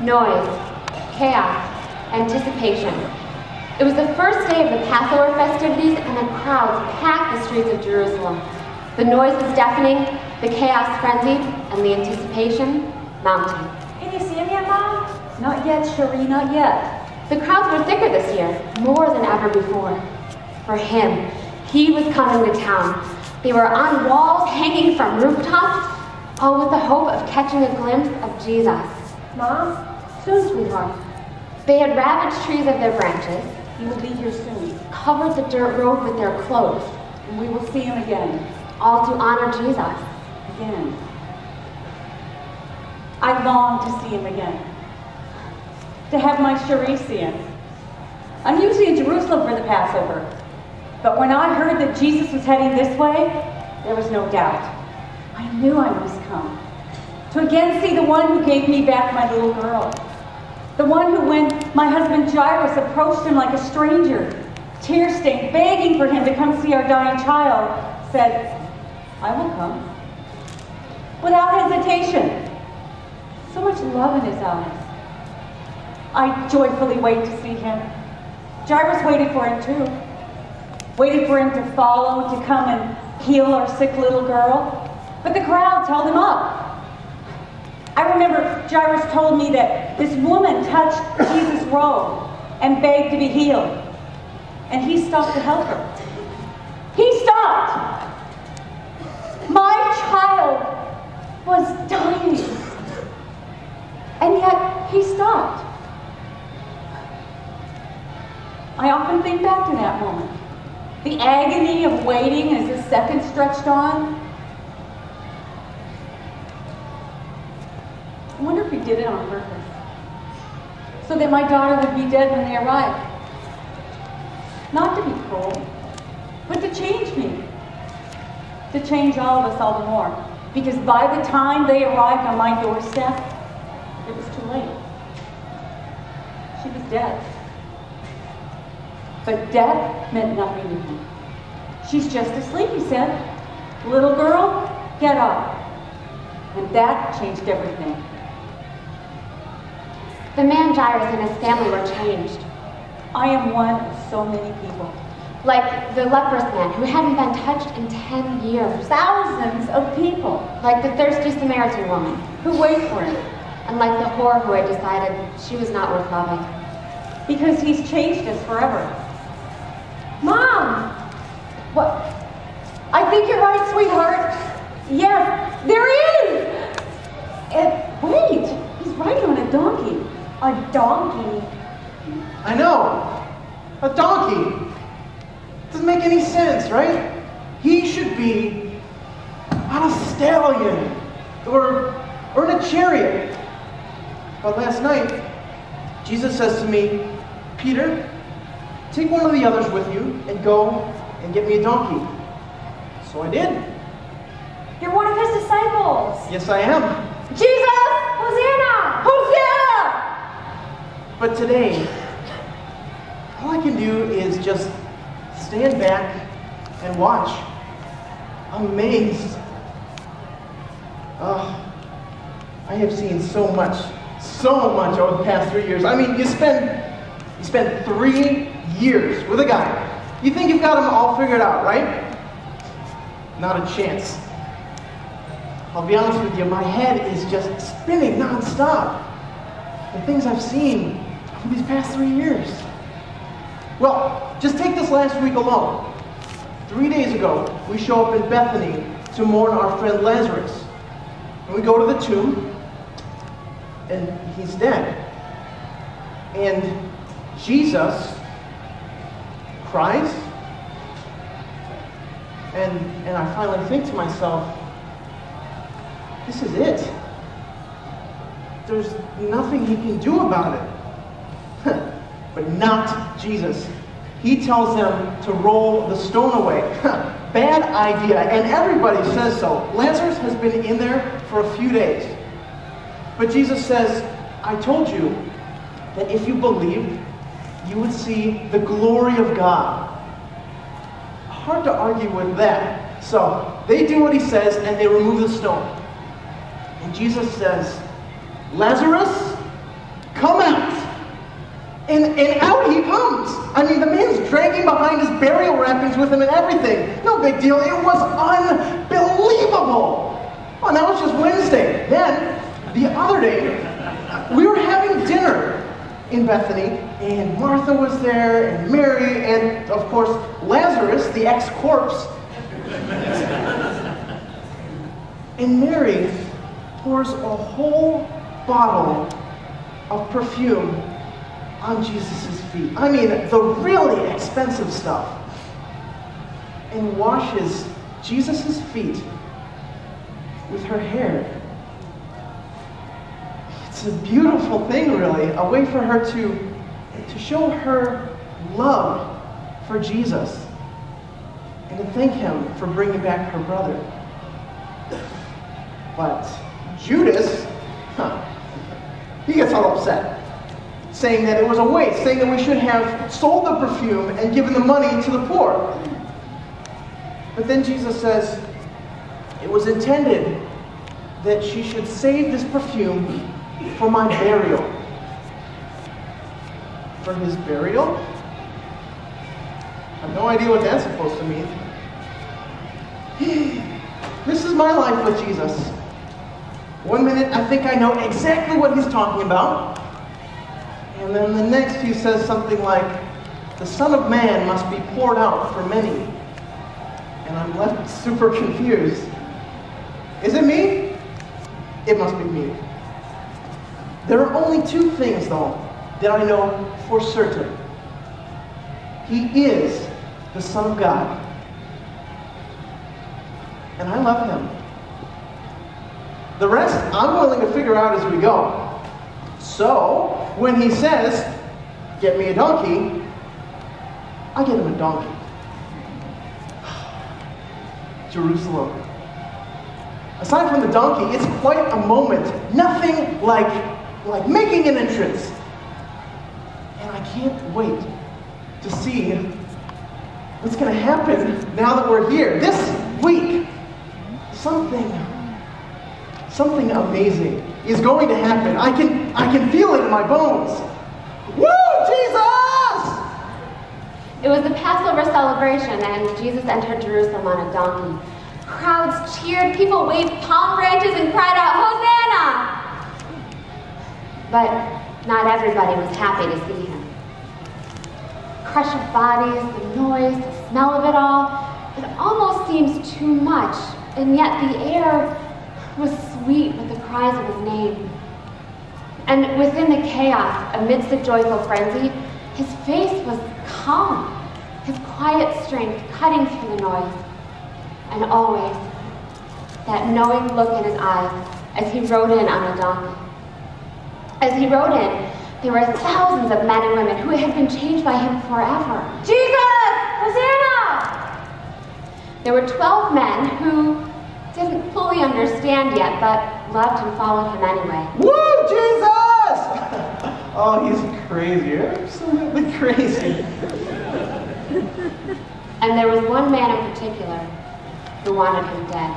noise, chaos, anticipation. It was the first day of the Passover festivities, and the crowds packed the streets of Jerusalem. The noise was deafening, the chaos frenzied, and the anticipation mounting. Can you see him yet, Mom? Not yet, Cherie, not yet. The crowds were thicker this year, more than ever before. For him, he was coming to town. They were on walls, hanging from rooftops, all with the hope of catching a glimpse of Jesus. Mom? Soon, sweetheart. They had ravaged trees of their branches, He will be here soon. covered the dirt road with their clothes, And we will see him again. all to honor Jesus. Again. I long to see him again. To have my Cherie see him. I'm usually in Jerusalem for the Passover. But when I heard that Jesus was heading this way, there was no doubt. I knew I must come. To again see the one who gave me back my little girl. The one who, when my husband Jairus approached him like a stranger, tear-stained, begging for him to come see our dying child, said, I will come. Without hesitation. So much love in his eyes. I joyfully wait to see him. Jairus waited for him too. Waited for him to follow, to come and heal our sick little girl. But the crowds held him up. I remember Jairus told me that this woman touched Jesus' robe and begged to be healed. And he stopped to help her. He stopped! My child was dying. And yet he stopped. I often think back to that moment. The agony of waiting as the seconds stretched on. I wonder if he did it on purpose. So that my daughter would be dead when they arrived. Not to be cruel, but to change me. To change all of us all the more. Because by the time they arrived on my doorstep, it was too late. She was dead. But death meant nothing to him. She's just asleep, he said. Little girl, get up. And that changed everything. The man Jairus and his family were changed. I am one of so many people. Like the leprous man who hadn't been touched in 10 years. Thousands of people. Like the thirsty Samaritan woman. Who wait for him. And like the whore who had decided she was not worth loving. Because he's changed us forever. Mom! What? I think you're right, sweetheart. Yes, there is! Wait, he's riding on a donkey. A donkey? I know. A donkey. Doesn't make any sense, right? He should be on a stallion or in a chariot. But last night, Jesus says to me, Peter, take one of the others with you and go and get me a donkey. So I did. You're one of his disciples. Yes, I am. Jesus! Hosanna! Hosanna! But today, all I can do is just stand back and watch, amazed. I have seen so much over the past 3 years. I mean, you spend 3 years with a guy. You think you've got him all figured out, right? Not a chance. I'll be honest with you, my head is just spinning nonstop. The things I've seen over these past 3 years. Well, just take this last week alone. 3 days ago, we show up in Bethany to mourn our friend Lazarus. And we go to the tomb, and he's dead. And Jesus cries. And I finally think to myself, this is it. There's nothing he can do about it. But not Jesus. He tells them to roll the stone away. Bad idea, and everybody says so. Lazarus has been in there for a few days. But Jesus says, I told you that if you believed, you would see the glory of God. Hard to argue with that. So they do what he says, and they remove the stone. And Jesus says, Lazarus, and out he comes. I mean, the man's dragging behind his burial wrappings with him and everything. No big deal. It was unbelievable. Oh, that was just Wednesday. Then, the other day, we were having dinner in Bethany, and Martha was there, and Mary, and of course, Lazarus, the ex-corpse. And Mary pours a whole bottle of perfume on Jesus' feet. I mean, the really expensive stuff. And washes Jesus' feet with her hair. It's a beautiful thing, really, a way for her to show her love for Jesus and to thank him for bringing back her brother. But Judas, he gets all upset, saying that it was a waste, saying that we should have sold the perfume and given the money to the poor. But then Jesus says, it was intended that she should save this perfume for my burial. For his burial? I have no idea what that's supposed to mean. This is my life with Jesus. One minute I think I know exactly what he's talking about. And then the next he says something like, the Son of Man must be poured out for many. And I'm left super confused. Is it me? It must be me. There are only two things, though, that I know for certain. He is the Son of God. And I love him. The rest, I'm willing to figure out as we go. So, when he says, get me a donkey, I get him a donkey. Jerusalem. Aside from the donkey, it's quite a moment. Nothing like making an entrance. And I can't wait to see what's going to happen now that we're here. This week, something amazing is going to happen. I can feel it in my bones. Woo, Jesus! It was the Passover celebration, and Jesus entered Jerusalem on a donkey. Crowds cheered, people waved palm branches and cried out, Hosanna! But not everybody was happy to see him. Crush of bodies, the noise, the smell of it all, it almost seems too much, and yet the air was sweet with the cries of his name. And within the chaos, amidst the joyful frenzy, his face was calm, his quiet strength cutting through the noise. And always, that knowing look in his eyes as he rode in on a donkey. As he rode in, there were thousands of men and women who had been changed by him forever. Jesus! Hosanna! There were 12 men who didn't fully understand yet, but loved and followed him anyway. Woo, Jesus! Oh, he's crazy, absolutely crazy. And there was one man in particular who wanted him dead.